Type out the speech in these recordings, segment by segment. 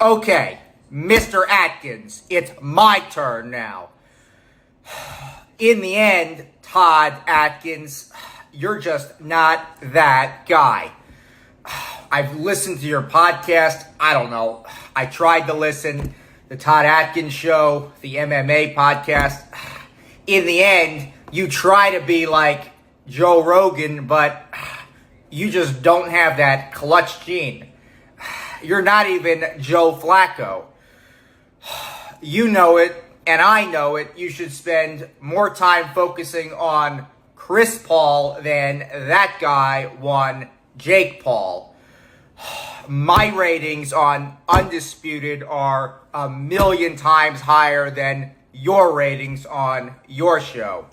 Okay, Mr. Atkins, it's my turn now. In the end, Todd Atkins, you're just not that guy. I've listened to your podcast. I don't know. I tried to listen. The Todd Atkins Show, the MMA podcast. In the end, you try to be like Joe Rogan, but you just don't have that clutch gene. You're not even Joe Flacco. You know it, and I know it. You should spend more time focusing on Chris Paul than that guy won Jake Paul. My ratings on Undisputed are 1,000,000 times higher than your ratings on your show.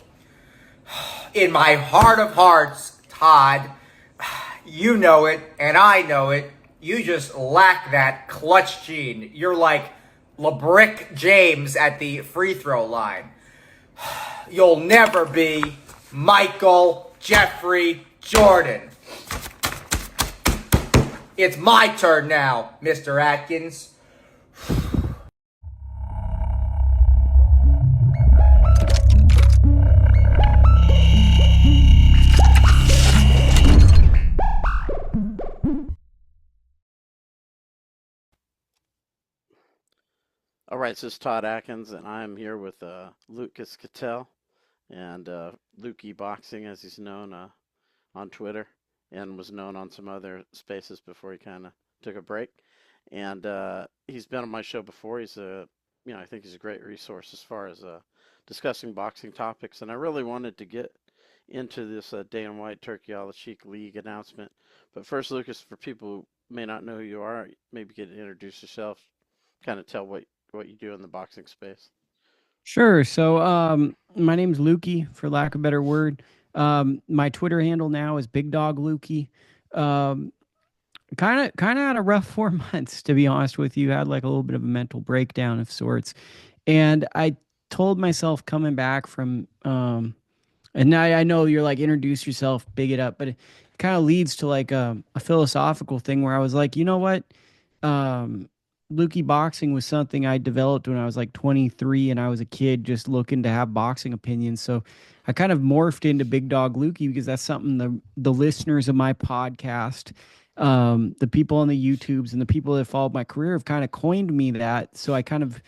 In my heart of hearts, Todd, you know it, and I know it. You just lack that clutch gene. You're like LeBrick James at the free throw line. You'll never be Michael Jeffrey Jordan. It's my turn now, Mr. Atkins. All right, this is Todd Atkins, and I'm here with Lucas Ketelle and Lukie Boxing, as he's known on Twitter, and was known on some other spaces before he kind of took a break. And he's been on my show before. He's I think he's a great resource as far as discussing boxing topics. And I really wanted to get into this Dana White Turki Al-Sheikh League announcement. But first, Lucas, for people who may not know who you are, maybe get to introduce yourself, kind of tell what you do in the boxing space. Sure. So my name's Lukie, for lack of a better word. My Twitter handle now is Big Dog Lukie. Kind of had a rough 4 months, to be honest with you. Had like a little bit of a mental breakdown of sorts. And I told myself coming back from and now I know you're like, introduce yourself, big it up, but it kind of leads to like a philosophical thing where I was like, you know what? Lukie Boxing was something I developed when I was like 23 and I was a kid just looking to have boxing opinions. So I kind of morphed into Big Dog Lukie because that's something the listeners of my podcast, the people on the YouTubes and the people that followed my career have kind of coined me that. So I kind of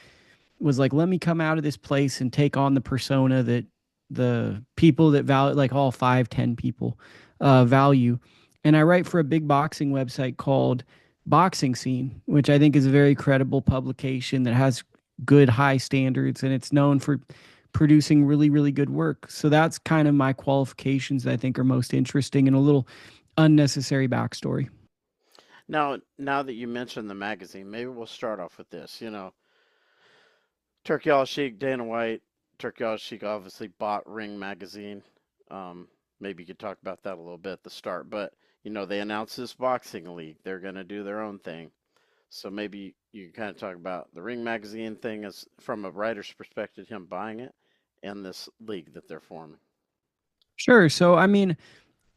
was like, let me come out of this place and take on the persona that the people that value, like all 5-10 people value. And I write for a big boxing website called Boxing Scene, which I think is a very credible publication that has good high standards, and it's known for producing really, really good work. So that's kind of my qualifications that I think are most interesting and a little unnecessary backstory. Now that you mentioned the magazine, maybe we'll start off with this. Turki Al-Sheikh, Dana White, Turki Al-Sheikh obviously bought Ring magazine. Maybe you could talk about that a little bit at the start, but they announced this boxing league. They're going to do their own thing. So maybe you can kind of talk about the Ring magazine thing as from a writer's perspective, him buying it, and this league that they're forming. Sure. So, I mean,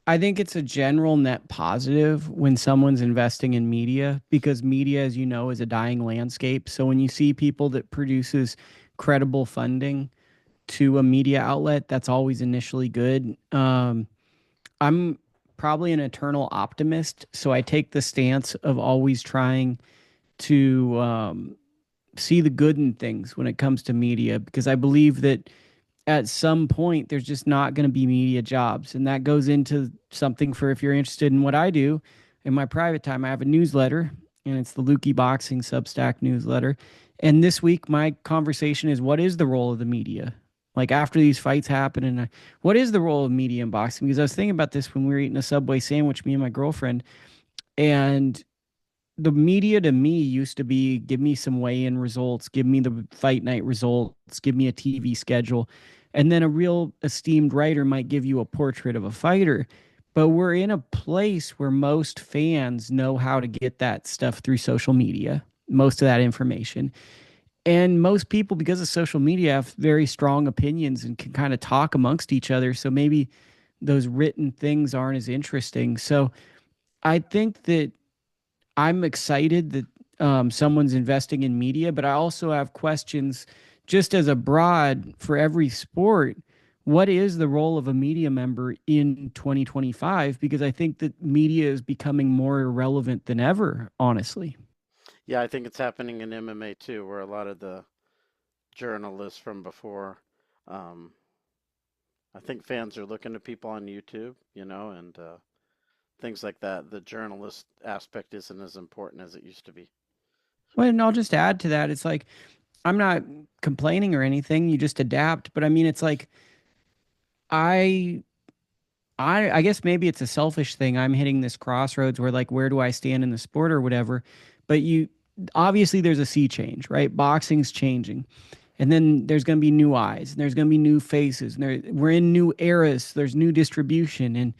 I think it's a general net positive when someone's investing in media because media, as you know, is a dying landscape. So when you see people that produces credible funding to a media outlet, that's always initially good. I'm probably an eternal optimist, so I take the stance of always trying to see the good in things when it comes to media, because I believe that at some point there's just not going to be media jobs, and that goes into something for if you're interested in what I do in my private time. I have a newsletter, and it's the Lukie Boxing Substack newsletter, and this week my conversation is, what is the role of the media? Like after these fights happen, and what is the role of media in boxing? Because I was thinking about this when we were eating a Subway sandwich, me and my girlfriend, and the media to me used to be, give me some weigh-in results, give me the fight night results, give me a TV schedule. And then a real esteemed writer might give you a portrait of a fighter. But we're in a place where most fans know how to get that stuff through social media, most of that information. And most people, because of social media, have very strong opinions and can kind of talk amongst each other. So maybe those written things aren't as interesting. So I think that I'm excited that someone's investing in media, but I also have questions just as a broad for every sport. What is the role of a media member in 2025? Because I think that media is becoming more irrelevant than ever, honestly. Yeah, I think it's happening in MMA too, where a lot of the journalists from before, um, I think fans are looking to people on YouTube, and things like that. The journalist aspect isn't as important as it used to be. Well, and I'll just add to that. It's like, I'm not complaining or anything. You just adapt. But I mean, it's like, I I guess maybe it's a selfish thing. I'm hitting this crossroads where like where do I stand in the sport or whatever. But you obviously there's a sea change, right? Boxing's changing. And then there's going to be new eyes, and there's going to be new faces, and we're in new eras. There's new distribution, and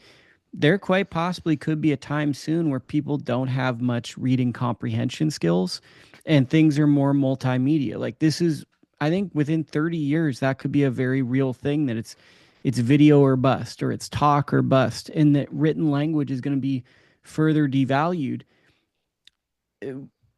there quite possibly could be a time soon where people don't have much reading comprehension skills, and things are more multimedia. Like this is, I think, within 30 years that could be a very real thing, that it's video or bust, or it's talk or bust, and that written language is going to be further devalued.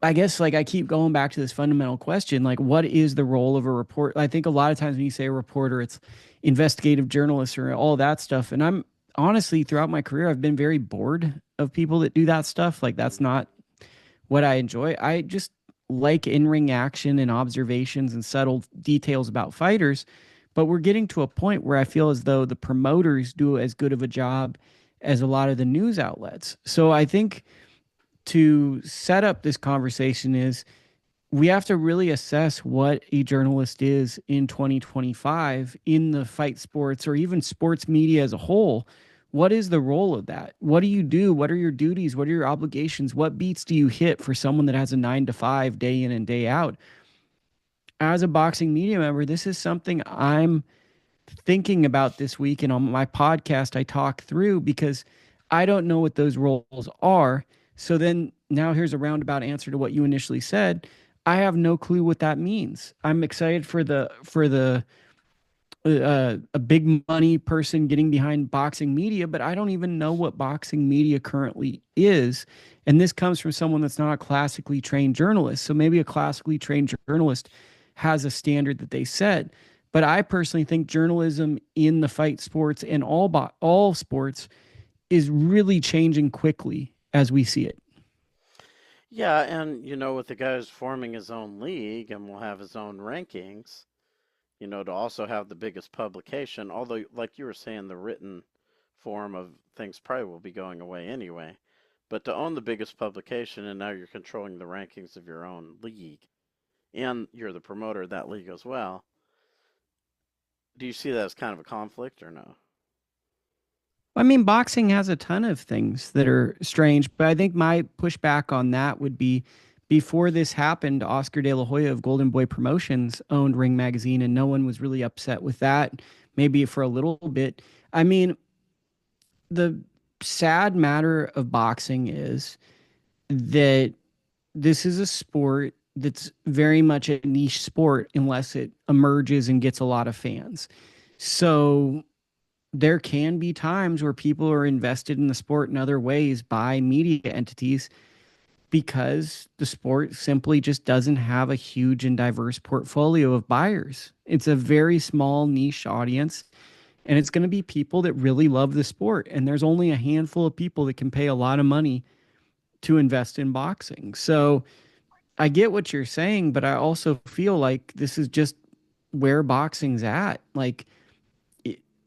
I guess like I keep going back to this fundamental question, like what is the role of a report? I think a lot of times when you say a reporter, it's investigative journalists or all that stuff. And I'm honestly, throughout my career, I've been very bored of people that do that stuff. Like that's not what I enjoy. I just like in-ring action and observations and subtle details about fighters. But we're getting to a point where I feel as though the promoters do as good of a job as a lot of the news outlets. So I think to set up this conversation is we have to really assess what a journalist is in 2025 in the fight sports or even sports media as a whole. What is the role of that? What do you do? What are your duties? What are your obligations? What beats do you hit for someone that has a 9 to 5 day in and day out? As a boxing media member, this is something I'm thinking about this week. And on my podcast, I talk through because I don't know what those roles are. So then now here's a roundabout answer to what you initially said. I have no clue what that means. I'm excited for the a big money person getting behind boxing media, but I don't even know what boxing media currently is. And this comes from someone that's not a classically trained journalist. So maybe a classically trained journalist has a standard that they set. But I personally think journalism in the fight sports and all sports is really changing quickly as we see it. Yeah, and with the guy who's forming his own league and will have his own rankings, to also have the biggest publication, although, like you were saying, the written form of things probably will be going away anyway. But to own the biggest publication and now you're controlling the rankings of your own league and you're the promoter of that league as well, do you see that as kind of a conflict or no? I mean, boxing has a ton of things that are strange, but I think my pushback on that would be before this happened, Oscar De La Hoya of Golden Boy Promotions owned Ring Magazine, and no one was really upset with that, maybe for a little bit. I mean, the sad matter of boxing is that this is a sport that's very much a niche sport unless it emerges and gets a lot of fans. So there can be times where people are invested in the sport in other ways by media entities because the sport simply just doesn't have a huge and diverse portfolio of buyers. It's a very small niche audience, and it's going to be people that really love the sport. And there's only a handful of people that can pay a lot of money to invest in boxing. So I get what you're saying, but I also feel like this is just where boxing's at. Like,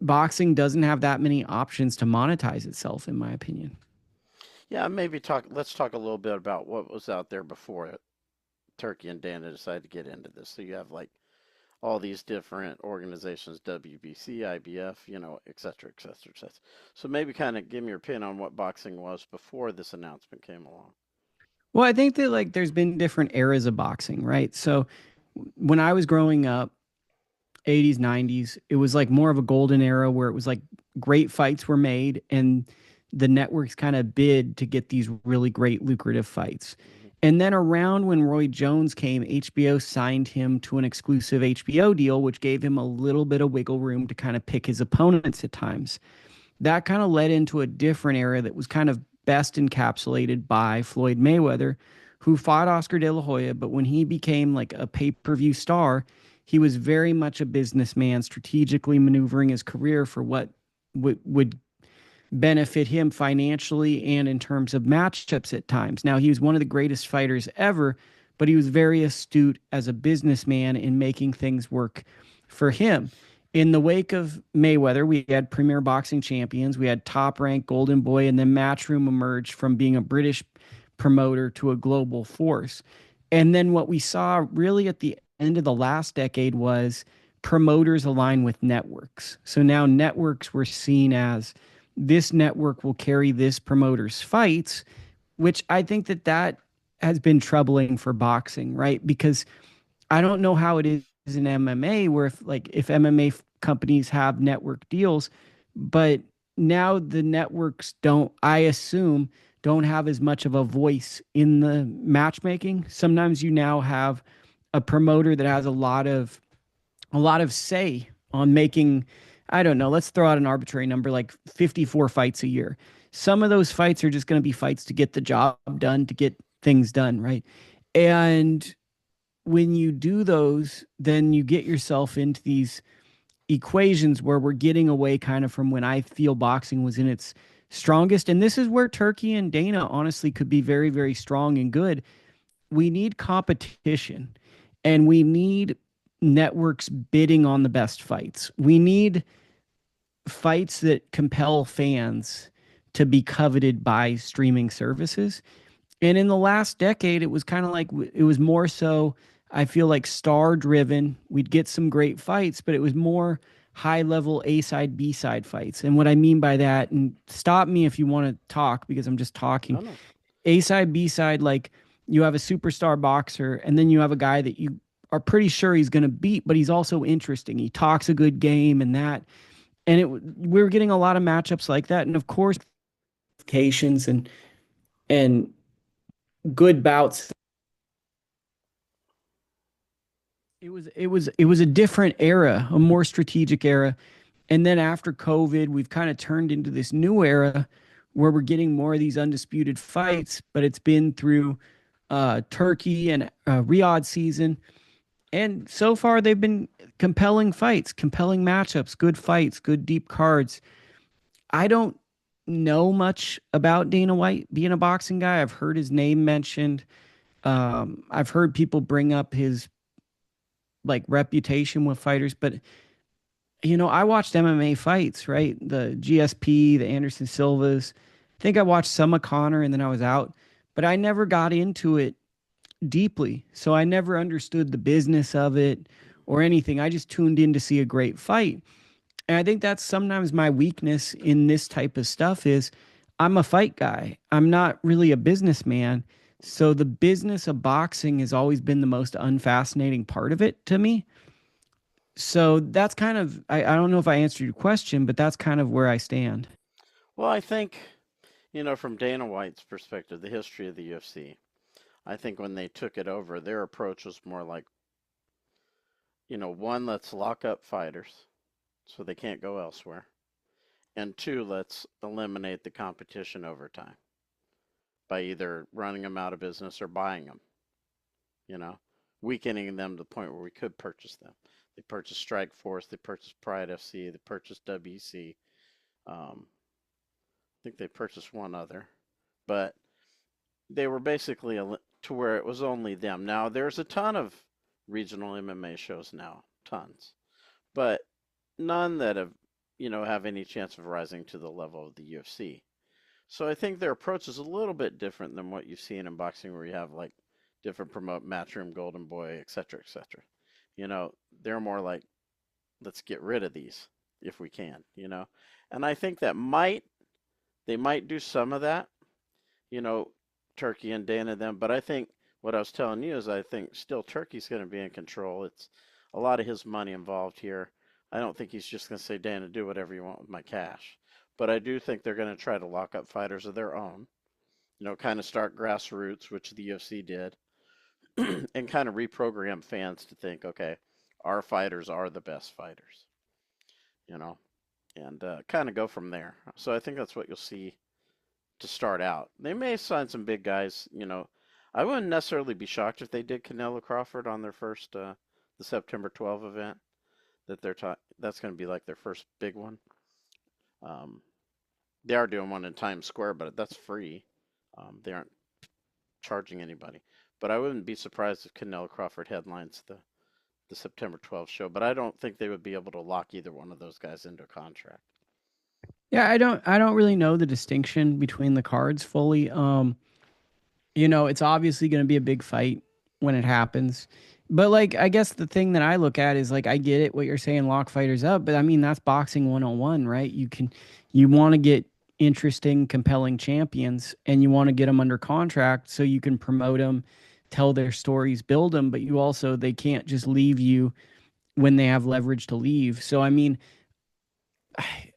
boxing doesn't have that many options to monetize itself, in my opinion. Yeah, let's talk a little bit about what was out there before Turkey and Dana decided to get into this. So you have like all these different organizations, WBC, IBF, et cetera, et cetera, et cetera. So maybe kind of give me your opinion on what boxing was before this announcement came along. Well, I think that like there's been different eras of boxing, right? So when I was growing up, 80s, 90s, it was like more of a golden era where it was like great fights were made and the networks kind of bid to get these really great lucrative fights. And then around when Roy Jones came, HBO signed him to an exclusive HBO deal, which gave him a little bit of wiggle room to kind of pick his opponents at times. That kind of led into a different era that was kind of best encapsulated by Floyd Mayweather, who fought Oscar De La Hoya, but when he became like a pay-per-view star, he was very much a businessman, strategically maneuvering his career for what would benefit him financially and in terms of matchups at times. Now, he was one of the greatest fighters ever, but he was very astute as a businessman in making things work for him. In the wake of Mayweather, we had premier boxing champions, we had top ranked Golden Boy, and then Matchroom emerged from being a British promoter to a global force. And then what we saw really at the end of the last decade was promoters align with networks. So now networks were seen as this network will carry this promoter's fights, which I think that has been troubling for boxing, right? Because I don't know how it is in MMA where if MMA companies have network deals, but now the networks don't, I assume, don't have as much of a voice in the matchmaking. Sometimes you now have a promoter that has a lot of say on making, I don't know, let's throw out an arbitrary number like 54 fights a year. Some of those fights are just going to be fights to get the job done, to get things done, right? And when you do those, then you get yourself into these equations where we're getting away kind of from when I feel boxing was in its strongest. And this is where Turkey and Dana honestly could be very, very strong and good. We need competition and we need networks bidding on the best fights. We need fights that compel fans to be coveted by streaming services. And in the last decade, it was kind of like it was more so, I feel like star driven. We'd get some great fights, but it was more high level A side, B side fights. And what I mean by that, and stop me if you want to talk because I'm just talking. No. A side, B side, like you have a superstar boxer and then you have a guy that you are pretty sure he's going to beat, but he's also interesting. He talks a good game and that. And we're getting a lot of matchups like that. And of course, occasions and good bouts. It was a different era, a more strategic era. And then after COVID, we've kind of turned into this new era where we're getting more of these undisputed fights, but it's been through Turkey and Riyadh season. And so far, they've been compelling fights, compelling matchups, good fights, good deep cards. I don't know much about Dana White being a boxing guy. I've heard his name mentioned. I've heard people bring up his like reputation with fighters, but I watched MMA fights, right? The GSP, the Anderson Silvas. I think I watched some of Connor and then I was out, but I never got into it deeply. So I never understood the business of it or anything. I just tuned in to see a great fight. And I think that's sometimes my weakness in this type of stuff is I'm a fight guy. I'm not really a businessman. So the business of boxing has always been the most unfascinating part of it to me. So that's kind of, I don't know if I answered your question, but that's kind of where I stand. Well, I think, from Dana White's perspective, the history of the UFC, I think when they took it over, their approach was more like, one, let's lock up fighters so they can't go elsewhere. And two, let's eliminate the competition over time by either running them out of business or buying them, weakening them to the point where we could purchase them. They purchased Strike Force, they purchased Pride FC, they purchased WC. I think they purchased one other, but they were basically to where it was only them. Now, there's a ton of regional MMA shows now, tons, but none that have any chance of rising to the level of the UFC. So I think their approach is a little bit different than what you've seen in boxing, where you have like different promote Matchroom, Golden Boy, etc., etc. They're more like, let's get rid of these if we can. And I think that they might do some of that. Turkey and Dana them, but I think what I was telling you is I think still Turkey's going to be in control. It's a lot of his money involved here. I don't think he's just going to say, Dana, do whatever you want with my cash. But I do think they're going to try to lock up fighters of their own, kind of start grassroots, which the UFC did, and kind of reprogram fans to think, okay, our fighters are the best fighters, and kind of go from there. So I think that's what you'll see to start out. They may sign some big guys, I wouldn't necessarily be shocked if they did Canelo Crawford on their first the September 12 event that that's going to be like their first big one. Um, they are doing one in Times Square, but that's free. They aren't charging anybody. But I wouldn't be surprised if Canelo Crawford headlines the September 12th show, but I don't think they would be able to lock either one of those guys into a contract. Yeah, I don't really know the distinction between the cards fully. It's obviously going to be a big fight when it happens. But like I guess the thing that I look at is like I get it what you're saying lock fighters up, but I mean that's boxing 101, right? You want to get interesting, compelling champions and you want to get them under contract so you can promote them, tell their stories, build them, but you also they can't just leave you when they have leverage to leave. So I mean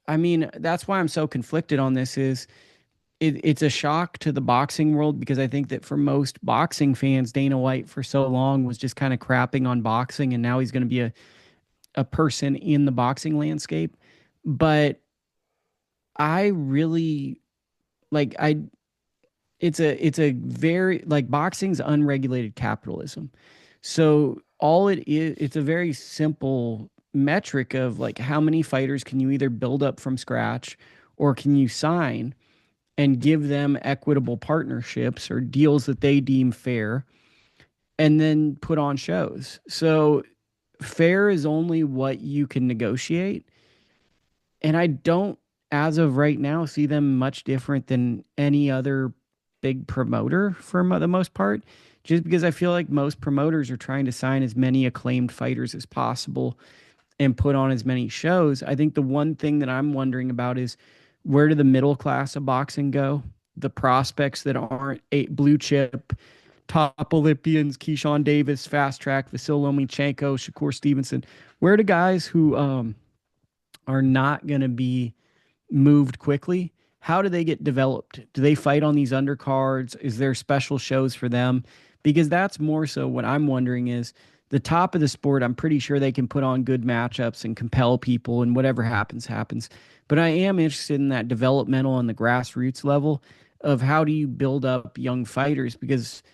that's why I'm so conflicted on this is it's a shock to the boxing world because I think that for most boxing fans, Dana White for so long was just kind of crapping on boxing, and now he's going to be a person in the boxing landscape. But I really like I it's a very like boxing's unregulated capitalism. So all it is, it's a very simple metric of like how many fighters can you either build up from scratch or can you sign and give them equitable partnerships or deals that they deem fair and then put on shows. So fair is only what you can negotiate. And I don't, as of right now, see them much different than any other big promoter for the most part, just because I feel like most promoters are trying to sign as many acclaimed fighters as possible and put on as many shows. I think the one thing that I'm wondering about is where do the middle class of boxing go? The prospects that aren't blue chip, top Olympians, Keyshawn Davis, fast track, Vasil Lomachenko, Shakur Stevenson. Where do guys who are not going to be moved quickly? How do they get developed? Do they fight on these undercards? Is there special shows for them? Because that's more so what I'm wondering is the top of the sport, I'm pretty sure they can put on good matchups and compel people and whatever happens, happens. But I am interested in that developmental and the grassroots level of how do you build up young fighters because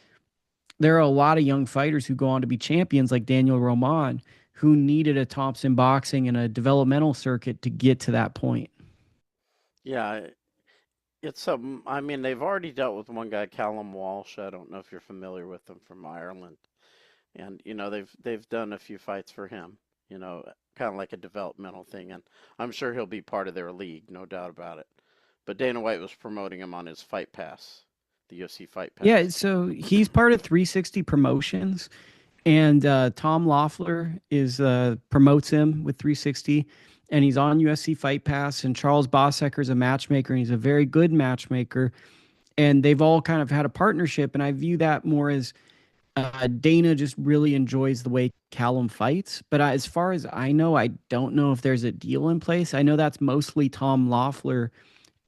there are a lot of young fighters who go on to be champions like Daniel Roman who needed a Thompson boxing and a developmental circuit to get to that point. Yeah, it's I mean, they've already dealt with one guy, Callum Walsh. I don't know if you're familiar with him from Ireland, and they've done a few fights for him. Kind of like a developmental thing, and I'm sure he'll be part of their league, no doubt about it. But Dana White was promoting him on his Fight Pass, the UFC Fight Yeah, Pass. so he's part of 360 Promotions, and Tom Loeffler is promotes him with 360, and he's on UFC Fight Pass. And Charles Bossecker is a matchmaker, and he's a very good matchmaker. And they've all kind of had a partnership, and I view that more as Dana just really enjoys the way Callum fights. But as far as I know, I don't know if there's a deal in place. I know that's mostly Tom Loeffler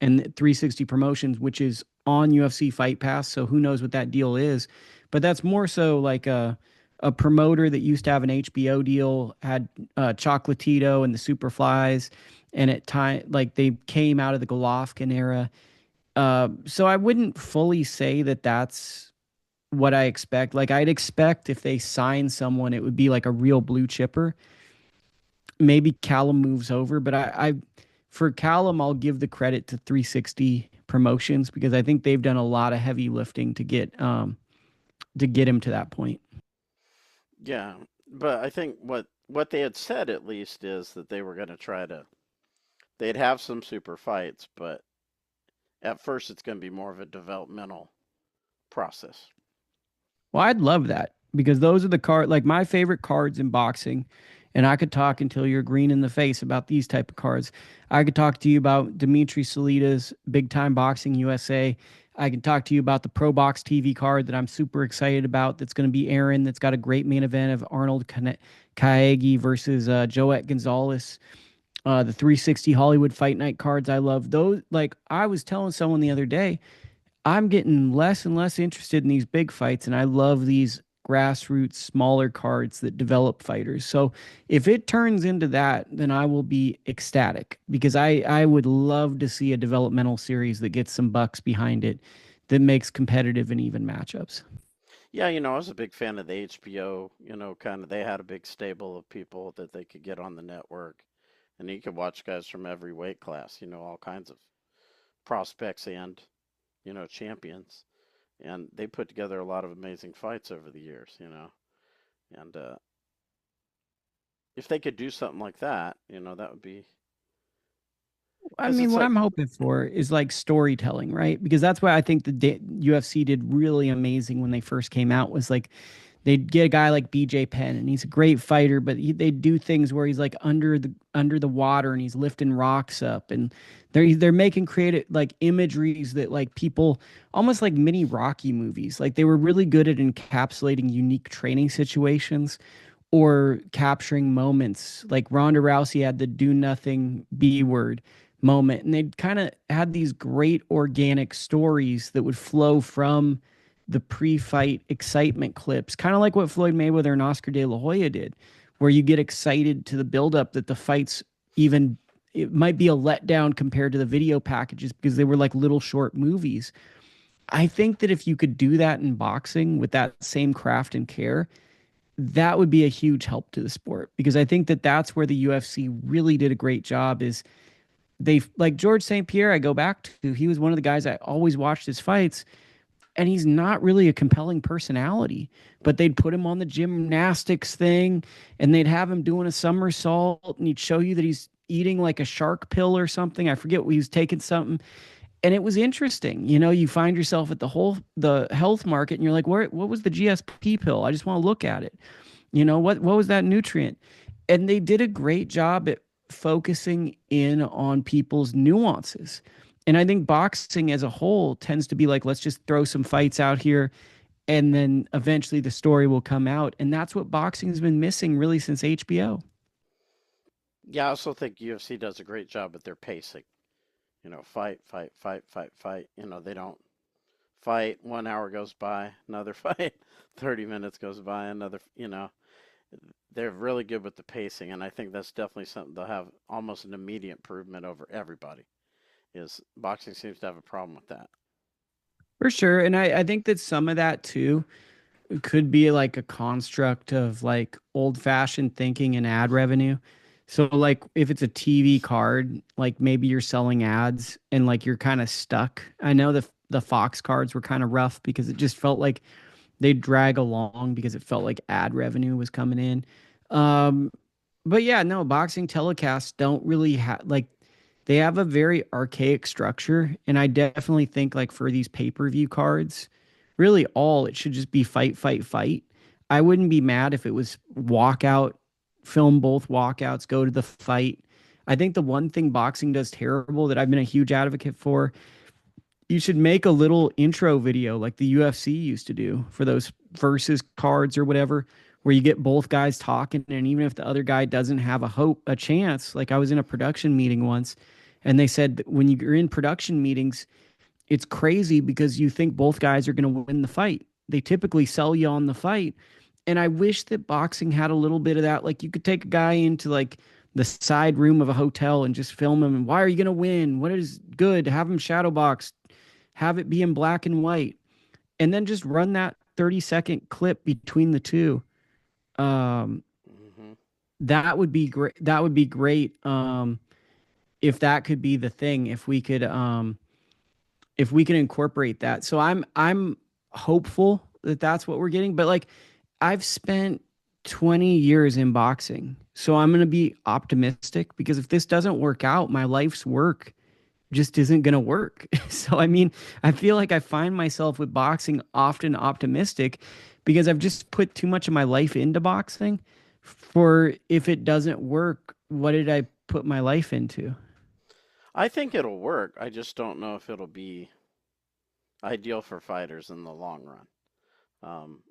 and 360 Promotions, which is on UFC Fight Pass. So who knows what that deal is? But that's more so like a promoter that used to have an HBO deal, had Chocolatito and the Superflies, and at time like they came out of the Golovkin era. So I wouldn't fully say that that's what I expect. Like I'd expect if they sign someone, it would be like a real blue chipper. Maybe Callum moves over, but I for Callum, I'll give the credit to 360 Promotions because I think they've done a lot of heavy lifting to get him to that point. Yeah, but I think what they had said at least is that they were going to they'd have some super fights, but at first it's going to be more of a developmental process. Well, I'd love that because those are the like my favorite cards in boxing. And I could talk until you're green in the face about these type of cards. I could talk to you about Dimitri Salida's Big Time Boxing USA. I could talk to you about the Pro Box TV card that I'm super excited about. That's going to be Aaron. That's got a great main event of Arnold Kaegi versus Joet Gonzalez. The 360 Hollywood Fight Night cards. I love those. Like I was telling someone the other day, I'm getting less and less interested in these big fights, and I love these grassroots, smaller cards that develop fighters. So if it turns into that, then I will be ecstatic because I would love to see a developmental series that gets some bucks behind it that makes competitive and even matchups. Yeah, I was a big fan of the HBO, kind of they had a big stable of people that they could get on the network. And you could watch guys from every weight class, all kinds of prospects and, champions. And they put together a lot of amazing fights over the years. And if they could do something like that, that would be, I because mean, it's what like, I'm hoping for is like storytelling, right? Because that's why I think UFC did really amazing when they first came out was like they'd get a guy like BJ Penn and he's a great fighter, but they do things where he's like under the water and he's lifting rocks up and they're making creative like imageries that like people almost like mini Rocky movies. Like they were really good at encapsulating unique training situations or capturing moments. Like Ronda Rousey had the do nothing B word moment. And they kind of had these great organic stories that would flow from the pre-fight excitement clips, kind of like what Floyd Mayweather and Oscar De La Hoya did, where you get excited to the buildup that the fights even it might be a letdown compared to the video packages because they were like little short movies. I think that if you could do that in boxing with that same craft and care, that would be a huge help to the sport because I think that that's where the UFC really did a great job is they like George St. Pierre I go back to he was one of the guys I always watched his fights and he's not really a compelling personality but they'd put him on the gymnastics thing and they'd have him doing a somersault and he'd show you that he's eating like a shark pill or something I forget what he was taking something and it was interesting. You find yourself at the health market and you're like, what was the GSP pill? I just want to look at it. What was that nutrient? And they did a great job at focusing in on people's nuances. And I think boxing as a whole tends to be like, let's just throw some fights out here and then eventually the story will come out. And that's what boxing has been missing really since HBO. yeah, I also think UFC does a great job at their pacing. Fight, fight, fight, fight, fight. They don't fight, 1 hour goes by, another fight, 30 minutes goes by, they're really good with the pacing, and I think that's definitely something they'll have almost an immediate improvement over everybody. Is boxing seems to have a problem with that. For sure. And I think that some of that too could be like a construct of like old fashioned thinking and ad revenue. So like if it's a TV card, like maybe you're selling ads and like you're kind of stuck. I know the Fox cards were kind of rough because it just felt like they drag along because it felt like ad revenue was coming in. Um, but yeah, no, boxing telecasts don't really have like they have a very archaic structure, and I definitely think like for these pay-per-view cards, really all it should just be fight, fight, fight. I wouldn't be mad if it was walkout, film both walkouts, go to the fight. I think the one thing boxing does terrible that I've been a huge advocate for you should make a little intro video like the UFC used to do for those versus cards or whatever, where you get both guys talking, and even if the other guy doesn't have a chance. Like I was in a production meeting once, and they said that when you're in production meetings, it's crazy because you think both guys are going to win the fight. They typically sell you on the fight, and I wish that boxing had a little bit of that. Like you could take a guy into like the side room of a hotel and just film him. And why are you going to win? What is good? Have him shadow box have it be in black and white, and then just run that 30-second clip between the two. Um, Hmm. that would be great. That would be great. If that could be the thing, if we can incorporate that. So I'm hopeful that that's what we're getting. But like, I've spent 20 years in boxing, so I'm going to be optimistic because if this doesn't work out, my life's work just isn't going to work. So, I mean, I feel like I find myself with boxing often optimistic because I've just put too much of my life into boxing for if it doesn't work, what did I put my life into? I think it'll work. I just don't know if it'll be ideal for fighters in the long run.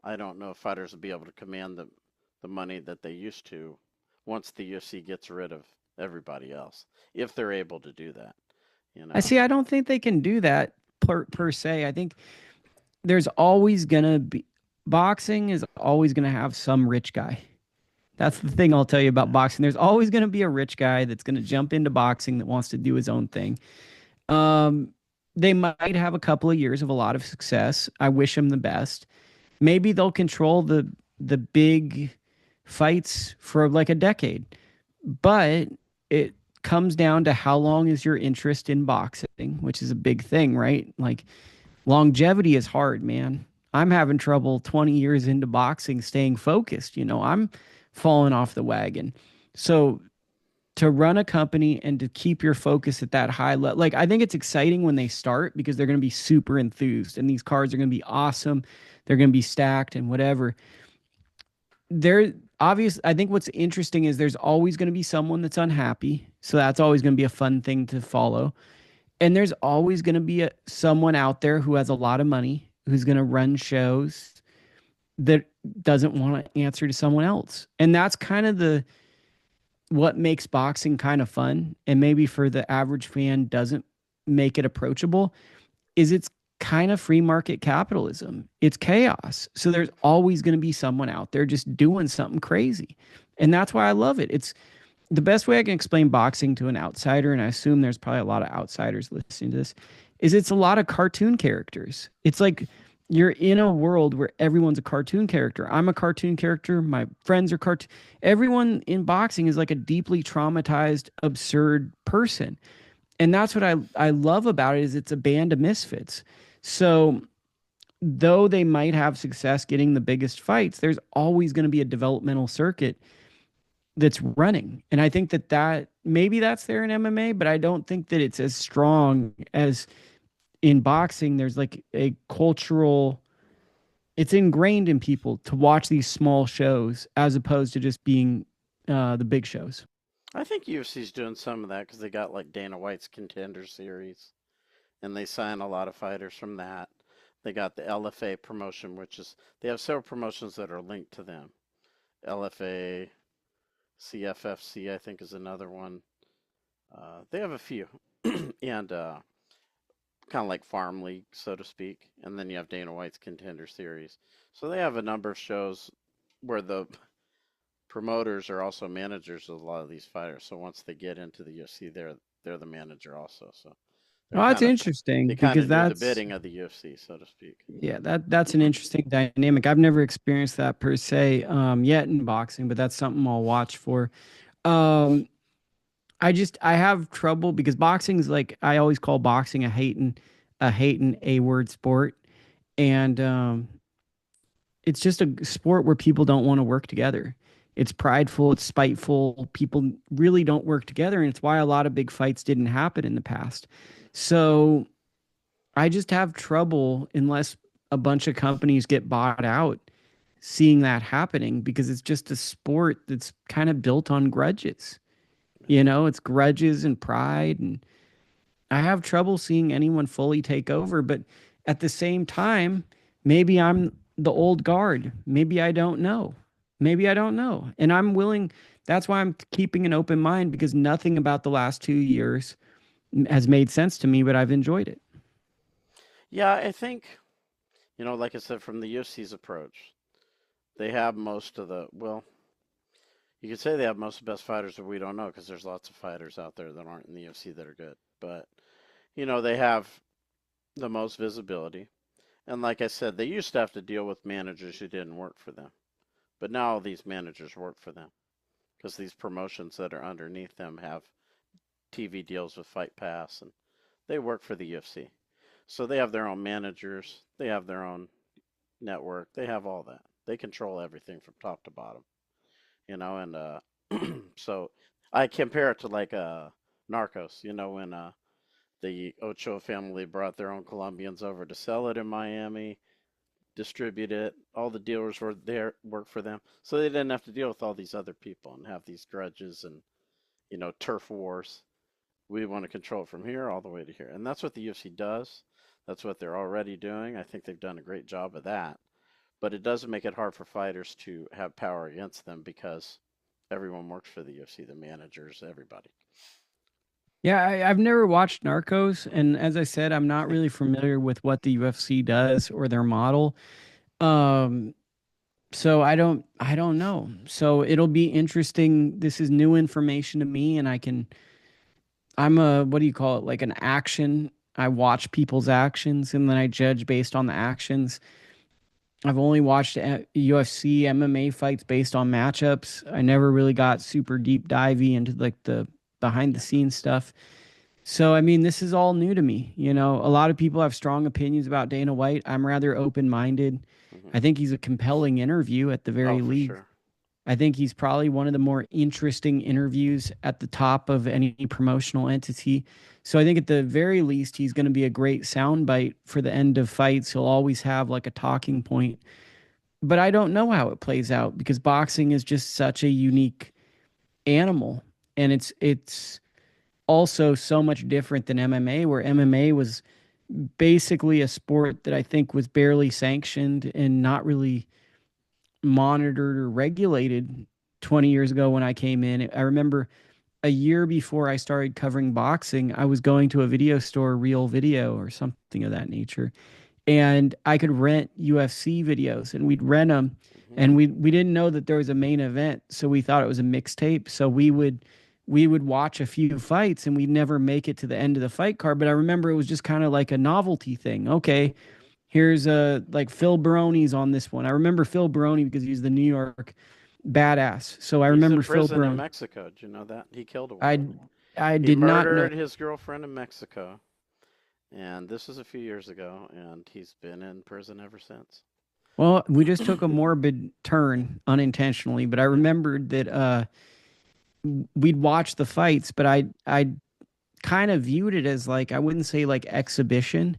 I don't know if fighters will be able to command the money that they used to once the UFC gets rid of everybody else, if they're able to do that, you I know. see. I don't think they can do that per se. I think there's always going to be boxing is always going to have some rich guy. That's the thing I'll tell you about Yeah. boxing. There's always going to be a rich guy that's going to jump into boxing that wants to do his own thing. Um, they might have a couple of years of a lot of success. I wish them the best. maybe they'll control the big fights for like a decade. But it comes down to how long is your interest in boxing, which is a big thing, right? Like longevity is hard, man. I'm having trouble 20 years into boxing staying focused. I'm falling off the wagon. So to run a company and to keep your focus at that high level, like I think it's exciting when they start because they're going to be super enthused and these cards are going to be awesome. They're going to be stacked and whatever. There obvious I think what's interesting is there's always going to be someone that's unhappy. So that's always going to be a fun thing to follow. And there's always going to be someone out there who has a lot of money who's going to run shows that doesn't want to answer to someone else. And that's kind of the what makes boxing kind of fun and maybe for the average fan doesn't make it approachable is it's kind of free market capitalism. It's chaos. So there's always going to be someone out there just doing something crazy. And that's why I love it. It's the best way I can explain boxing to an outsider, and I assume there's probably a lot of outsiders listening to this, is it's a lot of cartoon characters. It's like you're in a world where everyone's a cartoon character. I'm a cartoon character. My friends are cartoon. Everyone in boxing is like a deeply traumatized, absurd person. And that's what I love about it is it's a band of misfits. So though they might have success getting the biggest fights, there's always going to be a developmental circuit that's running. And I think that maybe that's there in MMA, but I don't think that it's as strong as in boxing. There's like a cultural, it's ingrained in people to watch these small shows as opposed to just being the big shows. I think UFC's doing some of that because they got like Dana White's Contender Series, and they sign a lot of fighters from that. They got the LFA promotion, which is they have several promotions that are linked to them. LFA, CFFC, I think, is another one. They have a few, and kind of like Farm League, so to speak. And then you have Dana White's Contender Series. So they have a number of shows where the promoters are also managers of a lot of these fighters. So once they get into the UFC, they're the manager also. So they're Oh, that's kind of interesting they kind because of do the that's bidding of the UFC, so to speak. yeah, that's an interesting dynamic. I've never experienced that per se yet in boxing, but that's something I'll watch for. Um, I have trouble because boxing's like I always call boxing a a word sport, and it's just a sport where people don't want to work together. It's prideful, it's spiteful. People really don't work together, and it's why a lot of big fights didn't happen in the past. So I just have trouble unless a bunch of companies get bought out seeing that happening because it's just a sport that's kind of built on grudges. It's grudges and pride. And I have trouble seeing anyone fully take over. But at the same time, maybe I'm the old guard. Maybe I don't know. Maybe I don't know. And I'm willing. That's why I'm keeping an open mind because nothing about the last 2 years has made sense to me, but I've enjoyed it. Yeah, I think, like I said, from the UFC's approach, they have most of the, well, you could say they have most of the best fighters that we don't know because there's lots of fighters out there that aren't in the UFC that are good. But, they have the most visibility. And like I said, they used to have to deal with managers who didn't work for them. But now all these managers work for them because these promotions that are underneath them have TV deals with Fight Pass and they work for the UFC. So they have their own managers, they have their own network, they have all that. They control everything from top to bottom, and so I compare it to like Narcos, when the Ochoa family brought their own Colombians over to sell it in Miami, distribute it. All the dealers were there, work for them, so they didn't have to deal with all these other people and have these grudges and turf wars. We want to control it from here all the way to here, and that's what the UFC does. That's what they're already doing. I think they've done a great job of that. But it does make it hard for fighters to have power against them because everyone works for the UFC, the managers, everybody. Yeah, I've never watched Narcos, and as I said, I'm not really familiar with what the UFC does or their model. Um, so I don't know. So it'll be interesting. This is new information to me, and I'm a what do you call it? Like an action. I watch people's actions, and then I judge based on the actions. I've only watched UFC, MMA fights based on matchups. I never really got super deep divey into like the behind the Yeah. scenes stuff. So, I mean, this is all new to me. You know, a lot of people have strong opinions about Dana White. I'm rather open minded. Hmm. I think he's a compelling interview at the Oh, very for least. sure. I think he's probably one of the more interesting interviews at the top of any promotional entity. So I think at the very least, he's going to be a great soundbite for the end of fights. He'll always have like a talking point. But I don't know how it plays out because boxing is just such a unique animal. And it's also so much different than MMA, where MMA was basically a sport that I think was barely sanctioned and not really monitored or regulated 20 years ago when I came in. I remember a year before I started covering boxing, I was going to a video store, Real Video or something of that nature, and I could rent UFC videos and we'd rent them, Hmm. and we didn't know that there was a main event, so we thought it was a mixtape. So we would watch a few fights and we'd never make it to the end of the fight card. But I remember it was just kind of like a novelty thing. Hmm. Okay, here's like Phil Baroni's on this one. I remember Phil Baroni because he's the New York badass. So I He's remember in Phil prison in Baroni. Mexico. Did you know that? He killed a I woman. I He did not know. murdered his girlfriend in Mexico, and this was a few years ago, and he's been in prison ever since. Well, we just took a morbid turn unintentionally, but I Yeah. remembered that we'd watch the fights, but I kind of viewed it as like, I wouldn't say like exhibition,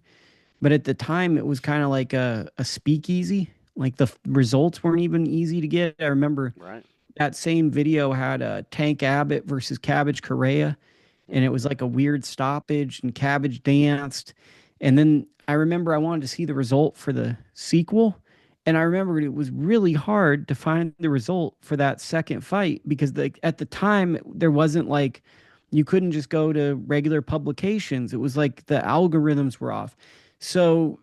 but at the time it was kind of like a speakeasy. Like the results weren't even easy to get. I remember Right. that same video had Tank Abbott versus Cabbage Correa, and it Hmm. was like a weird stoppage, and Cabbage danced. And then I remember I wanted to see the result for the sequel. And I remembered it was really hard to find the result for that second fight because at the time there wasn't like, you couldn't just go to regular publications. It was like the algorithms were off. So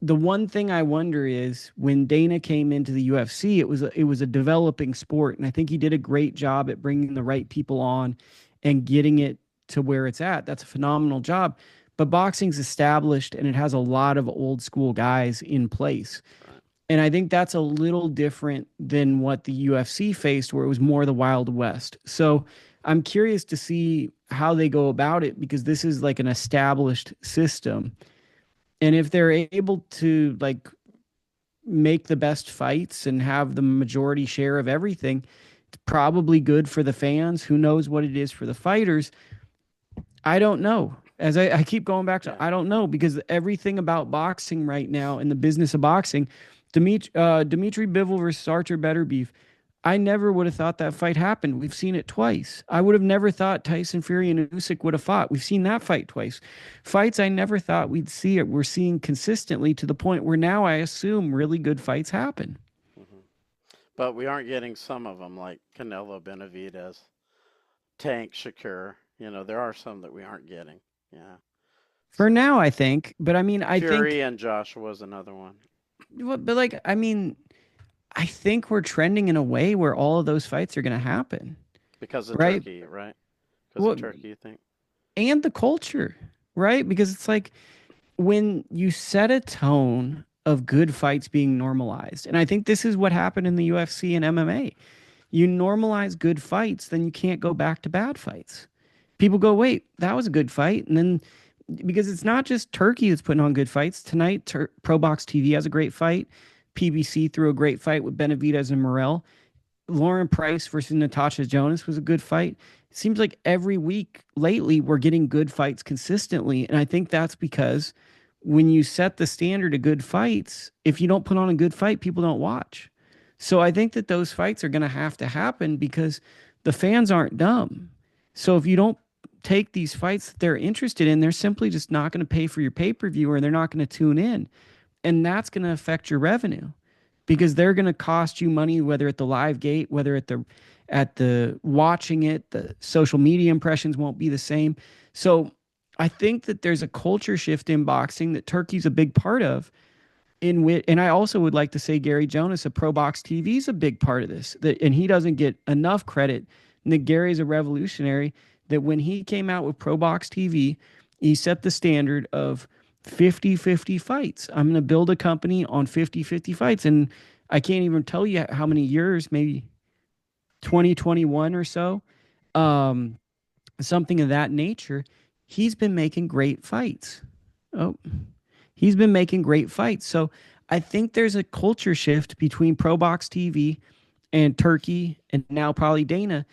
the one thing I wonder is when Dana came into the UFC, it was a developing sport, and I think he did a great job at bringing the right people on and getting it to where it's at. That's a phenomenal job. But boxing's established and it has a lot of old school guys in place. Right. And I think that's a little different than what the UFC faced, where it was more the Wild West. So I'm curious to see how they go about it because this is like an established system. And if they're able to like make the best fights and have the majority share of everything, it's probably good for the fans. Who knows what it is for the fighters? I don't know. As I keep going back to, Yeah. I don't know because everything about boxing right now and the business of boxing, Dimitri Bivol versus Archer Beterbiev, I never would have thought that fight happened. We've seen it twice. I would have never thought Tyson Fury and Usyk would have fought. We've seen that fight twice. Fights I never thought we'd see it. We're seeing consistently to the point where now I assume really good fights happen. Hmm. But we aren't getting some of them like Canelo Benavidez, Tank Shakur. There are some that we aren't getting. Yeah. For So now, I think. But I mean, I Fury think, and Joshua was another one but like, I mean, I think we're trending in a way where all of those fights are going to happen, because of right? Turkey, right? Because of Well, Turkey, you think? and the culture, right? Because it's like when you set a tone of good fights being normalized, and I think this is what happened in the UFC and MMA. You normalize good fights, then you can't go back to bad fights. People go, wait, that was a good fight. And then because it's not just Turkey that's putting on good fights. Tonight, Pro Box TV has a great fight. PBC threw a great fight with Benavidez and Morel. Lauren Price versus Natasha Jonas was a good fight. It seems like every week lately we're getting good fights consistently. And I think that's because when you set the standard of good fights, if you don't put on a good fight, people don't watch. So I think that those fights are going to happen because the fans aren't dumb. So if you don't take these fights that they're interested in, they're simply just not going to pay for your pay per view or they're not going to tune in. And that's going to affect your revenue because they're going to cost you money, whether at the live gate, whether at the watching it, the social media impressions won't be the same. So I think that there's a culture shift in boxing that Turkey's a big part of. In which, and I also would like to say Gary Jonas of Pro Box TV is a big part of this. That, and he doesn't get enough credit. And that Gary's a revolutionary. That when he came out with Pro Box TV, he set the standard of 50-50 fights. I'm going to build a company on 50-50 fights. And I can't even tell you how many years, maybe 2021 or so, um, something of that nature. He's been making great fights. Oh, he's been making great fights. So I think there's a culture shift between Pro Box TV and Turkey and now probably Dana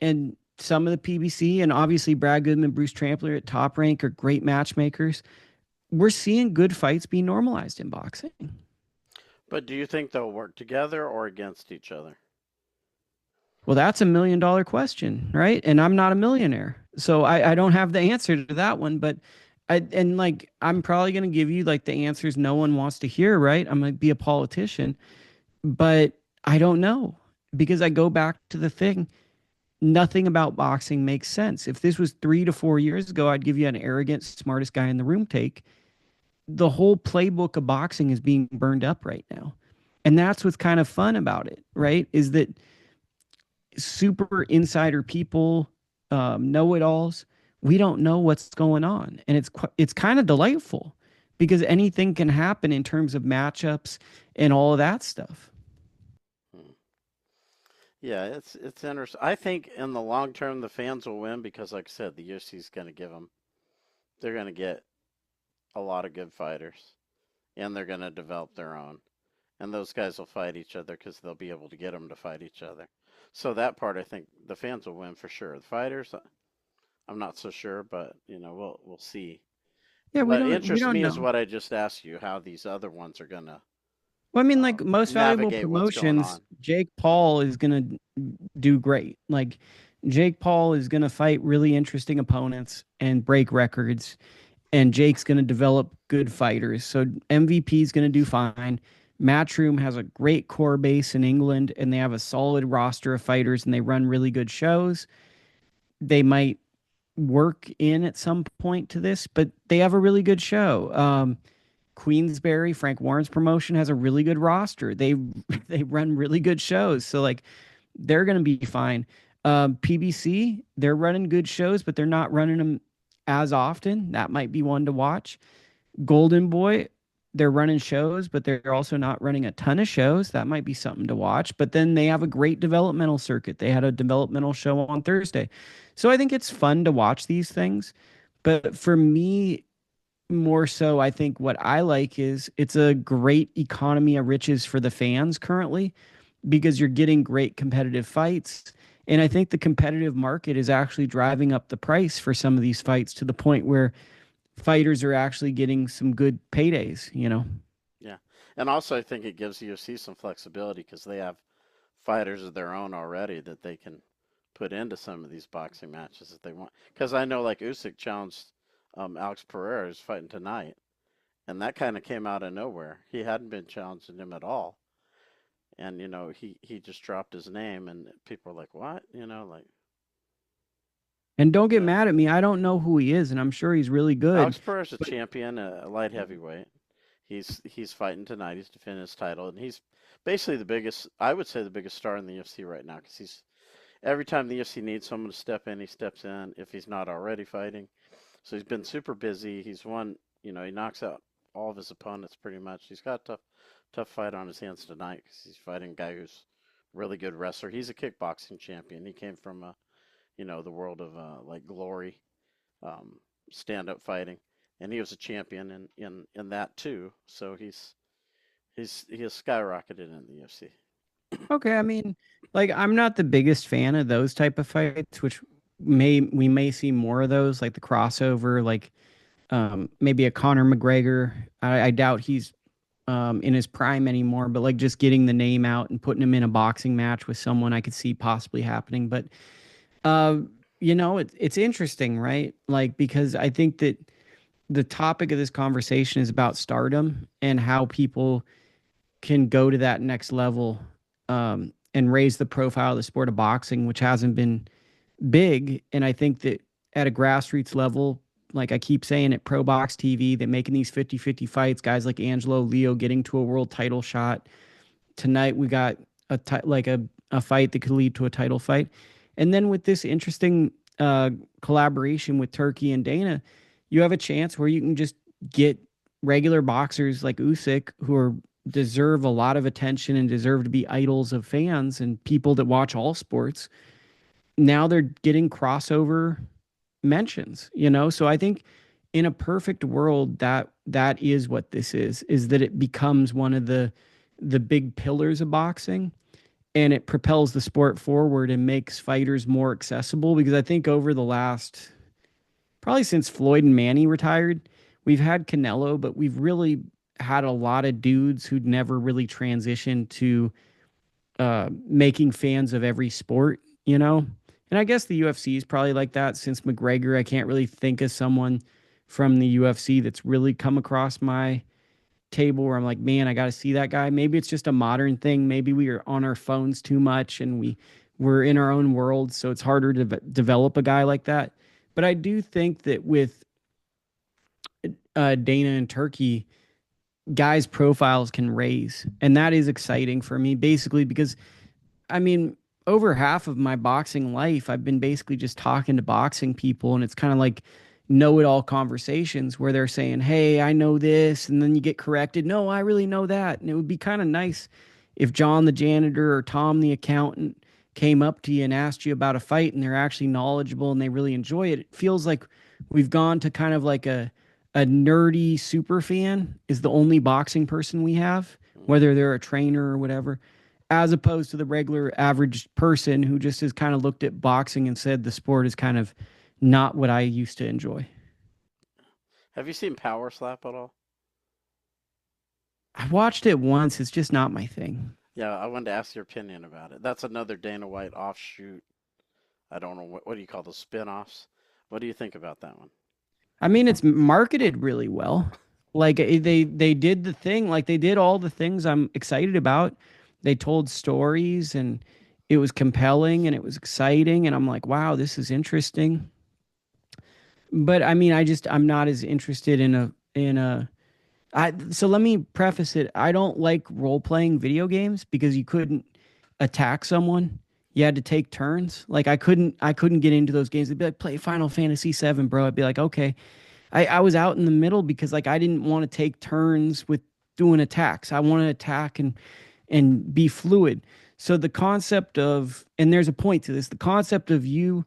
and some of the PBC, and obviously Brad Goodman, Bruce Trampler at Top Rank are great matchmakers. We're seeing good fights be normalized in boxing. But do you think they'll work together or against each other? Well, that's $1 million question, right? And I'm not a millionaire, so I don't have the answer to that one. But I'm probably gonna give you like the answers no one wants to hear, right? I'm gonna be a politician, but I don't know because I go back to the thing. Nothing about boxing makes sense. If this was 3 to 4 years ago, I'd give you an arrogant, smartest guy in the room take. The whole playbook of boxing is being burned up right now. And that's what's kind of fun about it, right? Is that super insider people, know-it-alls, we don't know what's going on. And it's kind of delightful because anything can happen in terms of matchups and all of that stuff. Yeah, it's interesting. I think in the long term the fans will win because, like I said, the UFC is going to give them. They're going to get a lot of good fighters, and they're going to develop their own, and those guys will fight each other because they'll be able to get them to fight each other. So that part, I think the fans will win for sure. The fighters, I'm not so sure, but we'll see. Yeah, What interests me know. is what I just asked you, how these other ones are going to Well, I mean, like most valuable navigate what's going promotions, on. Jake Paul is gonna do great. Like Jake Paul is gonna fight really interesting opponents and break records, and Jake's gonna develop good fighters. So MVP is gonna do fine. Matchroom has a great core base in England, and they have a solid roster of fighters, and they run really good shows. They might work in at some point to this, but they have a really good show. Queensberry, Frank Warren's promotion, has a really good roster. They run really good shows, so like they're going to be fine. PBC, they're running good shows, but they're not running them as often. That might be one to watch. Golden Boy, they're running shows, but they're also not running a ton of shows. That might be something to watch. But then they have a great developmental circuit. They had a developmental show on Thursday. So I think it's fun to watch these things. But for me, more so, I think what I like is it's a great economy of riches for the fans currently because you're getting great competitive fights. And I think the competitive market is actually driving up the price for some of these fights to the point where fighters are actually getting some good paydays, Yeah. And also I think it gives UFC some flexibility because they have fighters of their own already that they can put into some of these boxing matches if they want. Because I know like Usyk challenged Alex Pereira, who's fighting tonight, and that kind of came out of nowhere. He hadn't been challenging him at all. And, he just dropped his name, and people were like, what? And don't get Yeah. mad at me. I don't know who he is, and I'm sure he's really good. Alex Pereira's a champion, a light heavyweight. He's fighting tonight. He's defending his title, and he's basically the biggest, I would say the biggest star in the UFC right now because every time the UFC needs someone to step in, he steps in if he's not already fighting. So he's been super busy. He's won, he knocks out all of his opponents pretty much. He's got a tough fight on his hands tonight because he's fighting a guy who's a really good wrestler. He's a kickboxing champion. He came from, the world of like Glory, stand-up fighting, and he was a champion in that too. So he has skyrocketed in the UFC. Okay, I mean, like I'm not the biggest fan of those type of fights, which we may see more of those, like the crossover, like maybe a Conor McGregor. I doubt he's in his prime anymore, but like just getting the name out and putting him in a boxing match with someone I could see possibly happening. But it's interesting, right? Like because I think that the topic of this conversation is about stardom and how people can go to that next level and raise the profile of the sport of boxing, which hasn't been big. And I think that at a grassroots level, like I keep saying at Pro Box TV, they're making these 50-50 fights, guys like Angelo Leo getting to a world title shot. Tonight we got a fight that could lead to a title fight. And then with this interesting collaboration with Turkey and Dana, you have a chance where you can just get regular boxers like Usyk who are deserve a lot of attention and deserve to be idols of fans and people that watch all sports. Now they're getting crossover mentions, you know? So I think in a perfect world that is what this is that it becomes one of the big pillars of boxing, and it propels the sport forward and makes fighters more accessible, because I think over the last probably since Floyd and Manny retired, we've had Canelo, but we've really had a lot of dudes who'd never really transitioned to making fans of every sport, you know? And I guess the UFC is probably like that since McGregor. I can't really think of someone from the UFC that's really come across my table where I'm like, man, I got to see that guy. Maybe it's just a modern thing. Maybe we are on our phones too much and we're in our own world, so it's harder to develop a guy like that. But I do think that with Dana and Turkey, guys' profiles can raise, and that is exciting for me. Basically, because I mean, over half of my boxing life, I've been basically just talking to boxing people, and it's kind of like know-it-all conversations where they're saying, "Hey, I know this," and then you get corrected. No, I really know that, and it would be kind of nice if John the janitor or Tom the accountant came up to you and asked you about a fight, and they're actually knowledgeable and they really enjoy it. It feels like we've gone to kind of like a nerdy super fan is the only boxing person we have, whether they're a trainer or whatever, as opposed to the regular average person who just has kind of looked at boxing and said the sport is kind of not what I used to enjoy. Have you seen Power Slap at all? I watched it once. It's just not my thing. Yeah, I wanted to ask your opinion about it. That's another Dana White offshoot. I don't know what do you call those spin-offs? What do you think about that one? I mean, it's marketed really well. Like they did the thing, like they did all the things I'm excited about. They told stories and it was compelling and it was exciting and I'm like, wow, this is interesting. But I mean, I'm not as interested in a I so let me preface it. I don't like role playing video games because you couldn't attack someone. You had to take turns. Like I couldn't get into those games. They'd be like, play Final Fantasy VII, bro. I'd be like, okay. I was out in the middle because like I didn't want to take turns with doing attacks. I want to attack and be fluid. So the concept of, and there's a point to this, the concept of you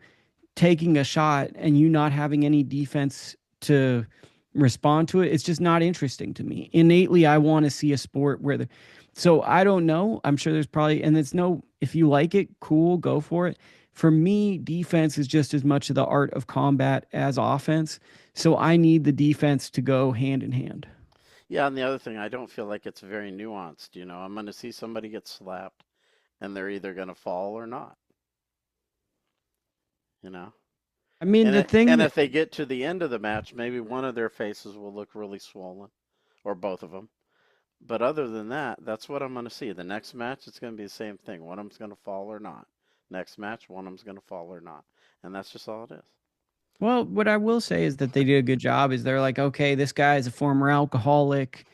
taking a shot and you not having any defense to respond to it, it's just not interesting to me. Innately, I want to see a sport where so I don't know. I'm sure there's probably, and it's no, if you like it, cool, go for it. For me, defense is just as much of the art of combat as offense. So I need the defense to go hand in hand. Yeah, and the other thing, I don't feel like it's very nuanced. You know, I'm going to see somebody get slapped, and they're either going to fall or not. You know, I mean, the thing and that if they get to the end of the match, maybe one of their faces will look really swollen, or both of them. But other than that, that's what I'm going to see. The next match, it's going to be the same thing. One of them's going to fall or not. Next match, one of them's going to fall or not. And that's just all it is. Well, what I will say is that they did a good job. Is they're like, okay, this guy is a former alcoholic.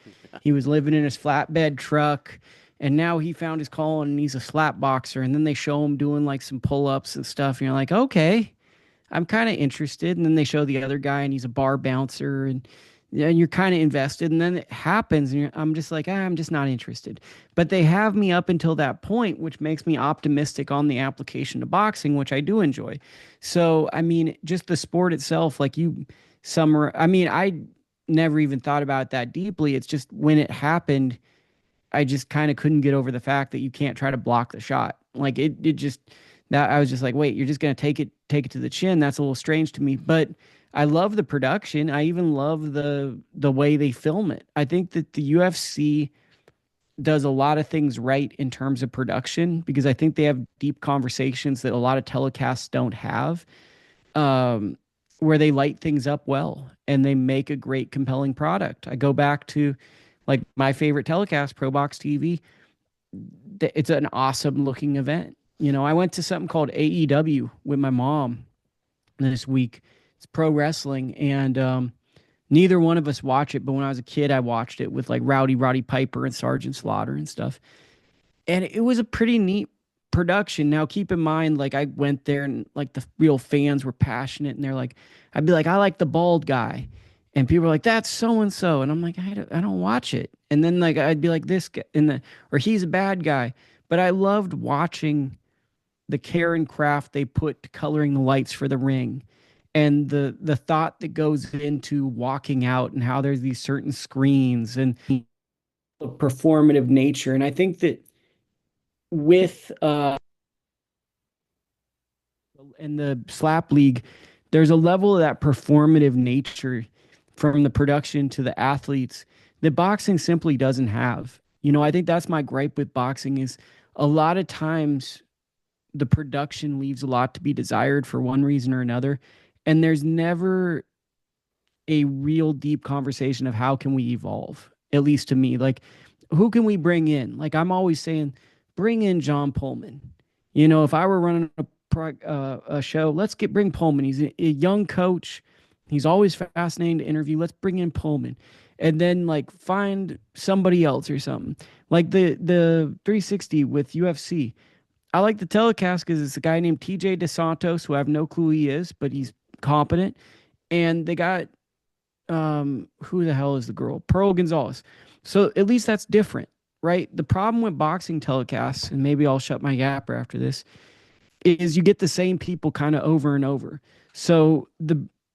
He was living in his flatbed truck, and now he found his calling and he's a slap boxer. And then they show him doing like some pull ups and stuff. And you're like, okay, I'm kind of interested. And then they show the other guy and he's a bar bouncer, and yeah, you're kind of invested. And then it happens, and I'm just like, I'm just not interested. But they have me up until that point, which makes me optimistic on the application to boxing, which I do enjoy. So, I mean, just the sport itself, like you summer, I mean, I never even thought about it that deeply. It's just when it happened, I just kind of couldn't get over the fact that you can't try to block the shot. Like it just that I was just like, wait, you're just gonna take it to the chin. That's a little strange to me. But I love the production. I even love the way they film it. I think that the UFC does a lot of things right in terms of production because I think they have deep conversations that a lot of telecasts don't have, where they light things up well and they make a great, compelling product. I go back to like my favorite telecast, Pro Box TV. It's an awesome looking event. You know, I went to something called AEW with my mom this week. It's pro wrestling, and neither one of us watch it. But when I was a kid, I watched it with like Roddy Piper and Sergeant Slaughter and stuff. And it was a pretty neat production. Now, keep in mind, like I went there and like the real fans were passionate, and they're like, I'd be like, I like the bald guy. And people are like, that's so and so, and I'm like, I don't watch it. And then like I'd be like this guy in the or he's a bad guy, but I loved watching the care and craft they put to coloring the lights for the ring, and the thought that goes into walking out, and how there's these certain screens and the performative nature. And I think that with in the slap league, there's a level of that performative nature from the production to the athletes that boxing simply doesn't have. I think that's my gripe with boxing is a lot of times the production leaves a lot to be desired for one reason or another, and there's never a real deep conversation of how can we evolve, at least to me. Like, who can we bring in? Like, I'm always saying, bring in John Pullman. If I were running a show, bring Pullman. He's a young coach. He's always fascinating to interview. Let's bring in Pullman. And then like find somebody else or something. Like the 360 with UFC. I like the telecast because it's a guy named TJ DeSantos, who I have no clue who he is, but he's competent. And they got who the hell is the girl? Pearl Gonzalez. So at least that's different, right? The problem with boxing telecasts, and maybe I'll shut my yapper after this, is you get the same people kind of over and over. So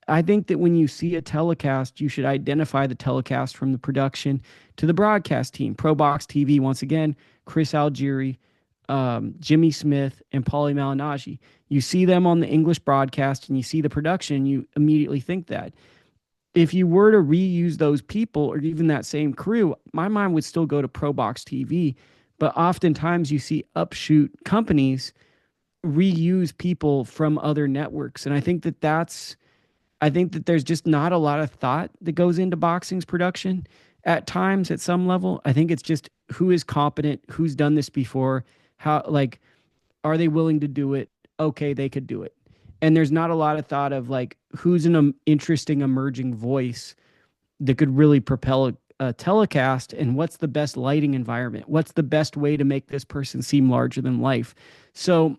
I think that when you see a telecast, you should identify the telecast from the production to the broadcast team. Pro Box TV, once again, Chris Algieri, Jimmy Smith, and Paulie Malignaggi. You see them on the English broadcast and you see the production, you immediately think that. If you were to reuse those people or even that same crew, my mind would still go to Pro Box TV. But oftentimes you see upshoot companies reuse people from other networks. And I think that there's just not a lot of thought that goes into boxing's production at times at some level. I think it's just who is competent, who's done this before, how, like, are they willing to do it? Okay, they could do it. And there's not a lot of thought of like who's an interesting emerging voice that could really propel a telecast, and what's the best lighting environment? What's the best way to make this person seem larger than life? So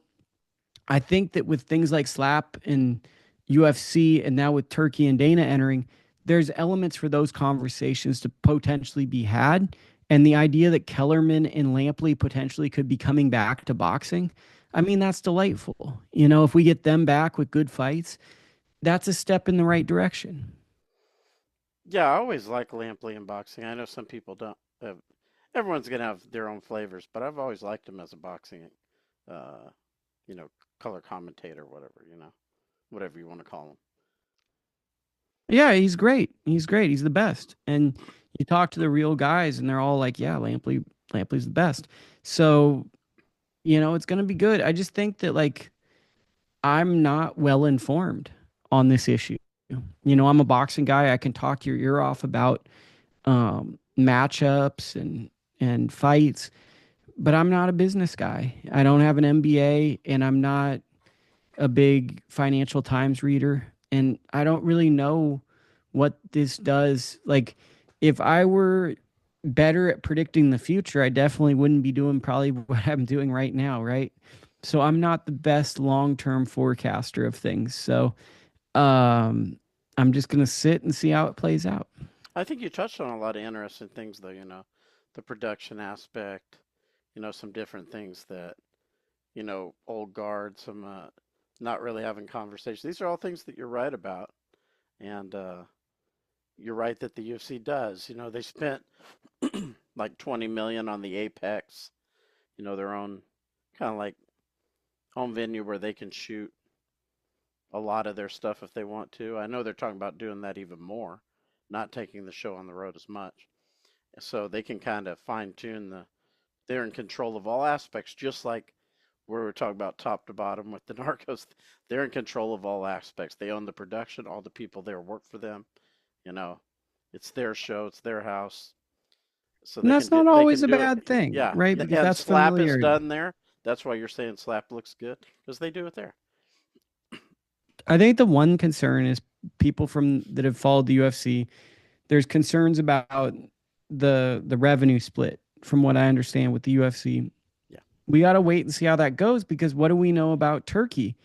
I think that with things like Slap and UFC, and now with Turkey and Dana entering, there's elements for those conversations to potentially be had. And the idea that Kellerman and Lampley potentially could be coming back to boxing, I mean, that's delightful. If we get them back with good fights, that's a step in the right direction. Yeah, I always like Lampley in boxing. I know some people don't. Everyone's gonna have their own flavors, but I've always liked him as a boxing, uh, you know, color commentator, whatever you want to call him. Yeah, he's great. He's great. He's the best. And you talk to the real guys and they're all like, yeah, Lampley's the best. So, it's going to be good. I just think that like I'm not well informed on this issue. I'm a boxing guy. I can talk your ear off about matchups and fights, but I'm not a business guy. I don't have an MBA, and I'm not a big Financial Times reader, and I don't really know what this does. Like, if I were better at predicting the future, I definitely wouldn't be doing probably what I'm doing right now, right? So I'm not the best long-term forecaster of things. So I'm just gonna sit and see how it plays out. I think you touched on a lot of interesting things, though. The production aspect. Some different things that old guard, some not really having conversations. These are all things that you're right about, and you're right that the UFC does. They spent like 20 million on the Apex, their own kind of like home venue where they can shoot a lot of their stuff if they want to. I know they're talking about doing that even more, not taking the show on the road as much, so they can kind of fine tune they're in control of all aspects, just like where we're talking about top to bottom with the Narcos. They're in control of all aspects. They own the production, all the people there work for them. It's their show, it's their house. So And that's not always a do it. bad thing, Yeah, right? Because and that's Slap is familiarity. done there. That's why you're saying Slap looks good, because they do it there. I think the one concern is people that have followed the UFC. There's concerns about the revenue split, from what I understand with the UFC. Yeah. We got to wait and see how that goes, because what do we know about Turkey?